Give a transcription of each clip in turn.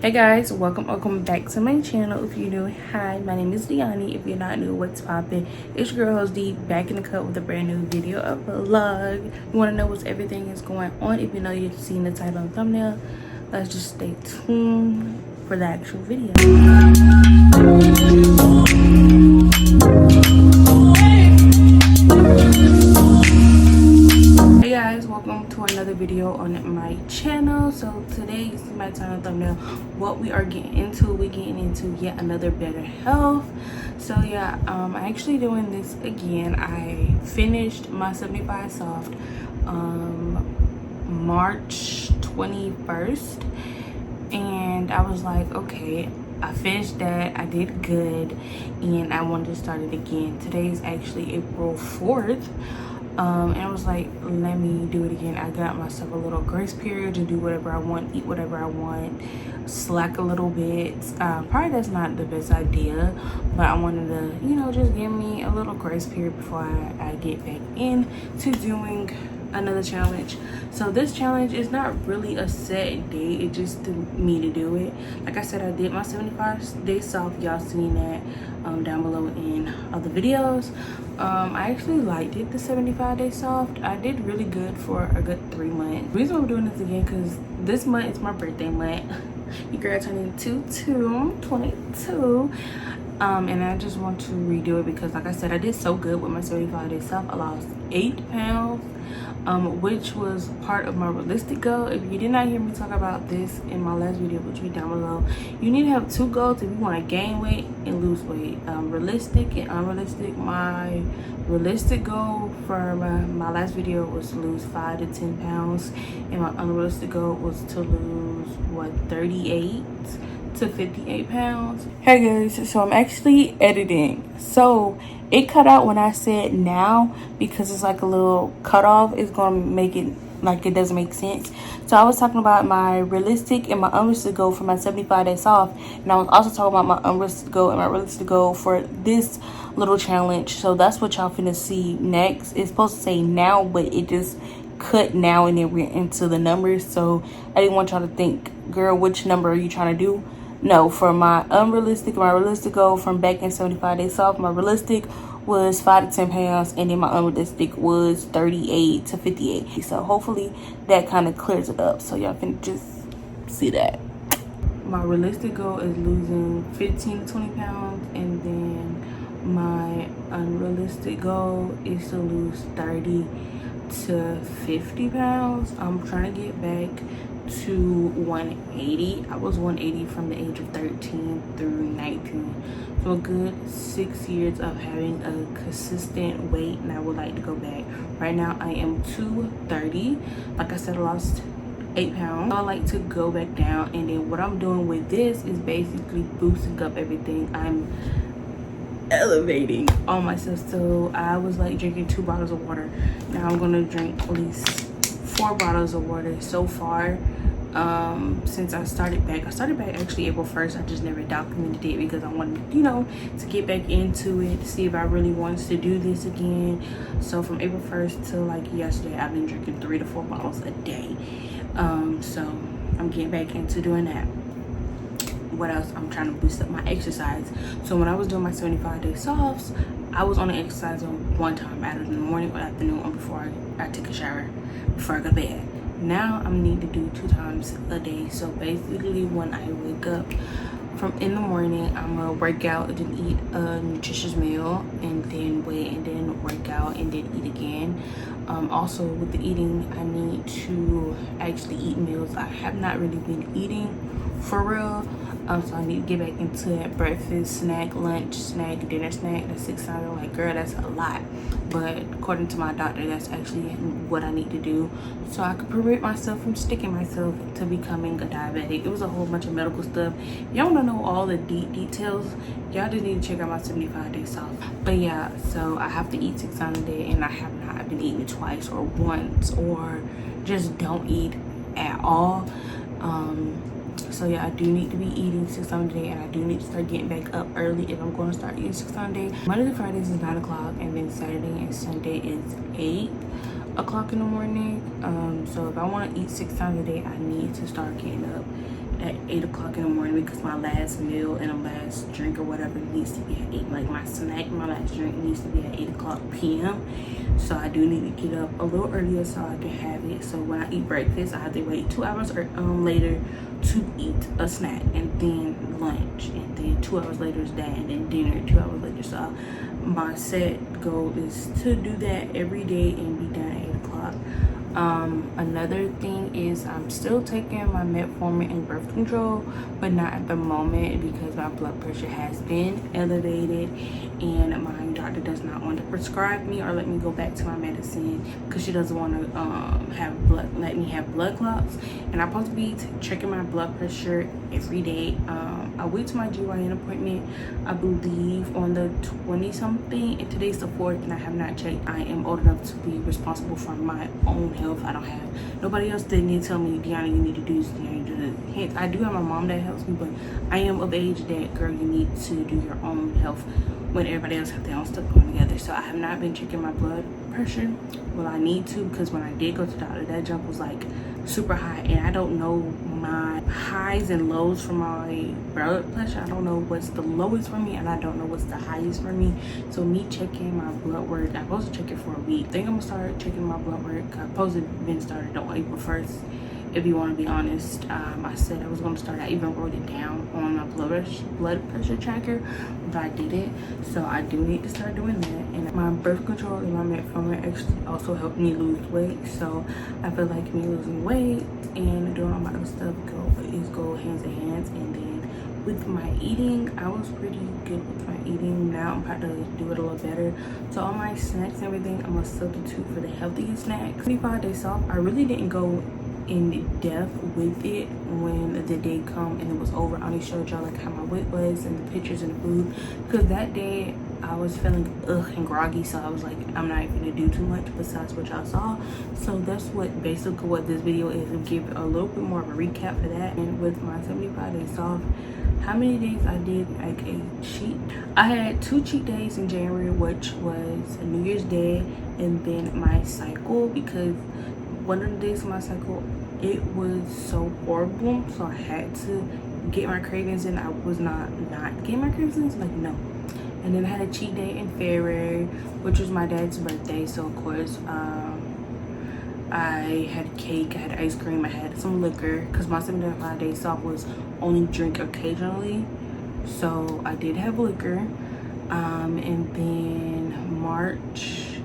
Hey guys, welcome back to my channel. If you're new, hi, my name is Deonie. If you're not new, what's poppin'? It's your girl host D, back in the cut with a brand new video, a vlog. You want to know what's everything is going on? If you know, you've seen the title and thumbnail. Let's just stay tuned for the actual video. Hey guys, welcome to another video on my channel. So today, you see my title and thumbnail, what we are getting into. We're getting into yet another better health. So yeah, I'm actually doing this again. I finished my 75 soft March 21st, and I was like, okay, I finished that, I did good, and I wanted to start it again. Today is actually April 4th. And I was like, let me do it again. I got myself a little grace period to do whatever I want, eat whatever I want, slack a little bit. Probably that's not the best idea, but I wanted to, you know, just give me a little grace period before I get back into doing another challenge. So this challenge is not really a set date, it's just me to do it. Like I said, I did my 75 days soft. Y'all seen that down below in other videos. I actually liked it, the 75 days soft. I did really good for a good 3 months. The reason I'm doing this again, because this month is my birthday month. Your girl turning 22. And I just want to redo it because, like I said, I did so good with my 75 days soft. I lost 8 pounds, which was part of my realistic goal. If you did not hear me talk about this in my last video, which will be down below, you need to have 2 goals if you want to gain weight and lose weight, realistic and unrealistic. My realistic goal for my last video was to lose 5 to 10 pounds, and my unrealistic goal was to lose 38 to 58 pounds. Hey guys, so I'm actually editing, so it cut out when I said now because it's like a little cutoff. It's gonna make it like it doesn't make sense. So I was talking about my realistic and my unrealistic goal for my 75 days off, and I was also talking about my unrealistic goal and my realistic goal for this little challenge. So that's what y'all finna see next. It's supposed to say now, but it just cut now and then went into the numbers. So I didn't want y'all to think, girl, which number are you trying to do? No, for my unrealistic, my realistic goal from back in 75 days off, my realistic was 5 to 10 pounds, and then my unrealistic was 38 to 58. So hopefully that kind of clears it up, so y'all can just see that. My realistic goal is losing 15 to 20 pounds, and then my unrealistic goal is to lose 30 to 50 pounds. I'm trying to get back to 180. I was 180 from the age of 13 through 19, so a good 6 years of having a consistent weight, and I would like to go back. Right now I am 230. Like I said, I lost 8 pounds. I like to go back down, and then what I'm doing with this is basically boosting up everything. I'm elevating all myself. So I was like drinking 2 bottles of water. Now I'm gonna drink at least 4 bottles of water so far since I started back actually April 1st. I just never documented it because I wanted, you know, to get back into it, to see if I really wanted to do this again. So from April 1st to like yesterday, I've been drinking 3 to 4 bottles a day. So I'm getting back into doing that. What else? I'm trying to boost up my exercise. So when I was doing my 75 day softs, I was only exercising 1 time, either in the morning or afternoon, or before I take a shower, before I go to bed. Now I'm need to do 2 times a day. So basically when I wake up from in the morning, I'm gonna work out and then eat a nutritious meal, and then wait, and then work out, and then eat again. Also with the eating, I need to actually eat meals. I have not really been eating for real. So I need to get back into that breakfast, snack, lunch, snack, dinner snack. That's 6 times. I'm like, girl, that's a lot. But according to my doctor, that's actually what I need to do, so I could prevent myself from sticking myself to becoming a diabetic. It was a whole bunch of medical stuff. Y'all want to know all the deep details? Y'all just need to check out my 75 days off. But yeah, so I have to eat 6 times a day, and I have not been eating it twice or once, or just don't eat at all. So yeah, I do need to be eating 6 times a day, and I do need to start getting back up early if I'm going to start eating 6 times a day. Monday to Fridays is 9 o'clock, and then Saturday and Sunday is 8 o'clock in the morning. So if I want to eat 6 times a day, I need to start getting up at 8 o'clock in the morning because my last meal and a last drink or whatever needs to be at 8. Like my snack, my last drink needs to be at 8 o'clock p.m. So I do need to get up a little earlier so I can have it. So when I eat breakfast, I have to wait 2 hours later to eat a snack, and then lunch, and then 2 hours later is that, and then dinner 2 hours later. So my set goal is to do that every day and be done at 8 o'clock. Another thing is I'm still taking my metformin and birth control, but not at the moment because my blood pressure has been elevated and my doctor does not want to prescribe me or let me go back to my medicine because she doesn't want to let me have blood clots. And I'm supposed to be checking my blood pressure every day. I went to my GYN appointment, I believe on the 20-something, and today's the 4th, and I have not checked. I am old enough to be responsible for my own health. I don't have nobody else that need to tell me, Deonie, you need to do this, Deonie, you need to do this. I do have my mom that helps me, but I am of age that, girl, you need to do your own health when everybody else have their own stuff going together. So I have not been checking my blood pressure. Well, I need to, because when I did go to the doctor, that jump was like super high, and I don't know my highs and lows for my blood pressure. I don't know what's the lowest for me, and I don't know what's the highest for me. So me checking my blood work, I'm supposed to check it for a week. I think I'm gonna start checking my blood work. I'm supposed to have been started on April 1st. If you want to be honest, I said I was going to start. I even wrote it down on my blood pressure tracker, but I didn't. So I do need to start doing that. And my birth control and my metformin actually also helped me lose weight. So I feel like me losing weight and doing all my other stuff go hands in hands. And then with my eating, I was pretty good with my eating. Now I'm about to do it a little better. So all my snacks and everything, I'm gonna substitute for the healthiest snacks. 25 days off, I really didn't go in depth with it when the day come and it was over. I only showed y'all like how my weight was and the pictures and the food, because that day I was feeling and groggy, so I was like, I'm not even gonna do too much besides what y'all saw. So that's basically what this video is, to give a little bit more of a recap for that. And with my 75 days off, how many days I did like a cheat. I had 2 cheat days in January, which was New Year's Day and then my cycle, because one of the days of my cycle, it was so horrible, so I had to get my cravings in. I was not getting my cravings in, like, no. And then I had a cheat day in February, which was my dad's birthday, so of course I had cake, I had ice cream, I had some liquor, because my 75 days off was only drink occasionally, so I did have liquor. And then March,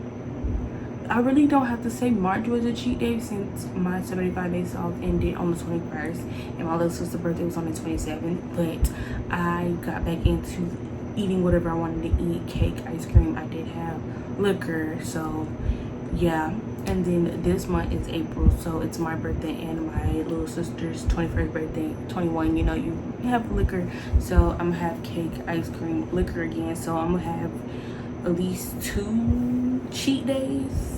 I really don't have to say March was a cheat day since my 75 days off ended on the 21st and my little sister's birthday was on the 27th. But I got back into eating whatever I wanted to eat, cake, ice cream. I did have liquor, so yeah. And then this month is April, so it's my birthday and my little sister's 21st birthday, 21. You know, you have liquor, so I'm gonna have cake, ice cream, liquor again. So I'm gonna have at least 2 cheat days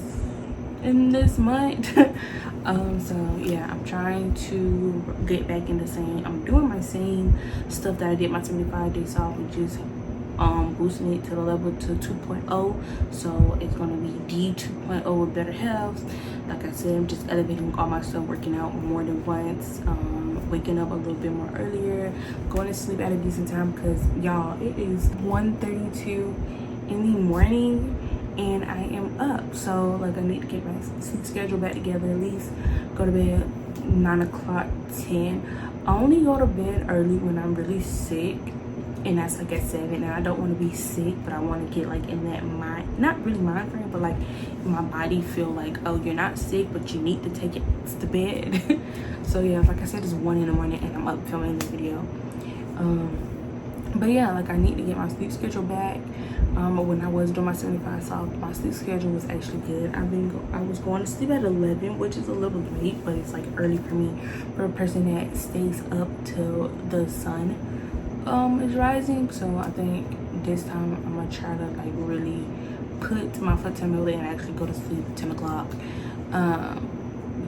in this month. So yeah, I'm trying to get back into saying I'm doing my same stuff that I did my 75 days off, which is boosting it to the level to 2.0. So it's gonna be D 2.0 with better health. Like I said, I'm just elevating all my stuff, working out more than once, waking up a little bit more earlier, going to sleep at a decent time, because y'all, it is 1:32 in the morning and I am up. So like, I need to get my sleep schedule back together, at least go to bed 9 o'clock, 10. I only go to bed early when I'm really sick, and that's like at 7. And I don't want to be sick, but I want to get like in that mind, not really mind frame, but like my body feel like, oh, you're not sick, but you need to take it to bed. So yeah, like I said, it's 1 in the morning and I'm up filming this video. But yeah, like I need to get my sleep schedule back. When I was doing my 75 off, my sleep schedule was actually good. I was going to sleep at 11, which is a little late, but it's like early for me, for a person that stays up till the sun is rising. So I think this time I'm gonna try to like really put my foot to the middle and actually go to sleep at 10 o'clock.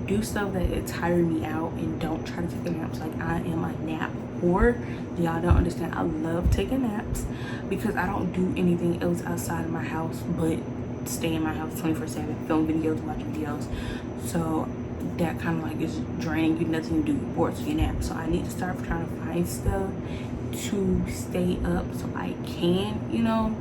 Do stuff that tire me out, and don't try to take a nap. Like, I am a nap whore. Y'all don't understand. I love taking naps because I don't do anything else outside of my house but stay in my house 24/7, film videos, watch videos. So that kind of like is draining you, nothing to do, bored, so you nap. So I need to start trying to find stuff to stay up so I can, you know,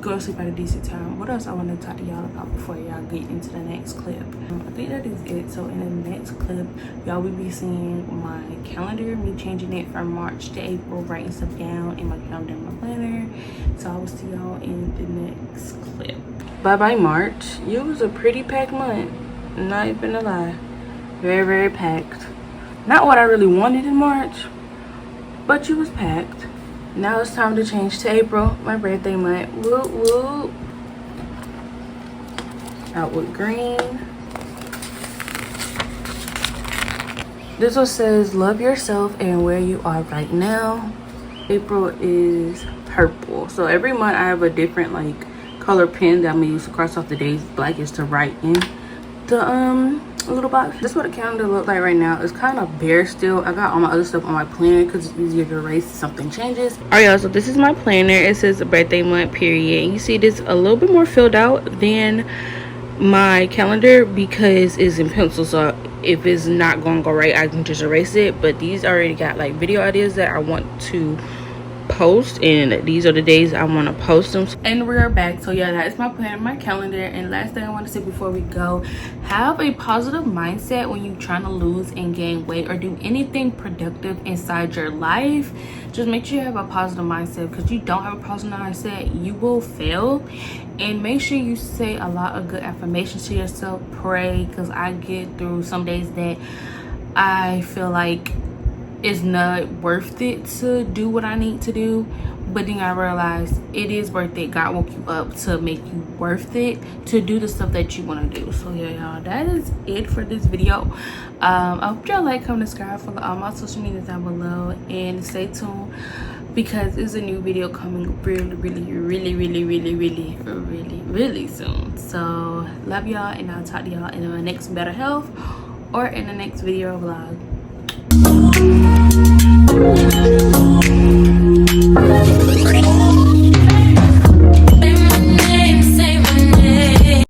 go to sleep at a decent time. What else I want to talk to y'all about before y'all get into the next clip? I think that is it. So in the next clip, y'all will be seeing my calendar, me changing it from March to April, writing stuff down in my calendar and my planner. So I will see y'all in the next clip. Bye bye March. It was a pretty packed month, not even a lie. Very, very packed. Not what I really wanted in March, but you was packed. Now it's time to change to April, my birthday month. Woo woo. Out with green. This one says love yourself and where you are right now. April is purple. So every month I have a different like color pen that I'm gonna use to cross off the days. Black is to write in the little box. This is what the calendar looks like right now. It's kind of bare still. I got all my other stuff on my planner because it's easier to erase if something changes. All right, y'all, so this is my planner. It says the birthday month period, and you see this a little bit more filled out than my calendar because it's in pencil. So if it's not gonna go right, I can just erase it. But these already got like video ideas that I want to post, and these are the days I want to post them. And we're back. So yeah, that is my plan, my calendar. And last thing I want to say before we go, have a positive mindset when you're trying to lose and gain weight or do anything productive inside your life. Just make sure you have a positive mindset, because you don't have a positive mindset, you will fail. And make sure you say a lot of good affirmations to yourself. Pray, because I get through some days that I feel like it's not worth it to do what I need to do, but then I realize it is worth it. God woke you up to make you worth it to do the stuff that you want to do. So yeah, y'all, that is it for this video. I hope y'all like, comment, subscribe, follow all my social media down below, and stay tuned because there's a new video coming really soon. So love y'all, and I'll talk to y'all in my next better health or in the next video vlog.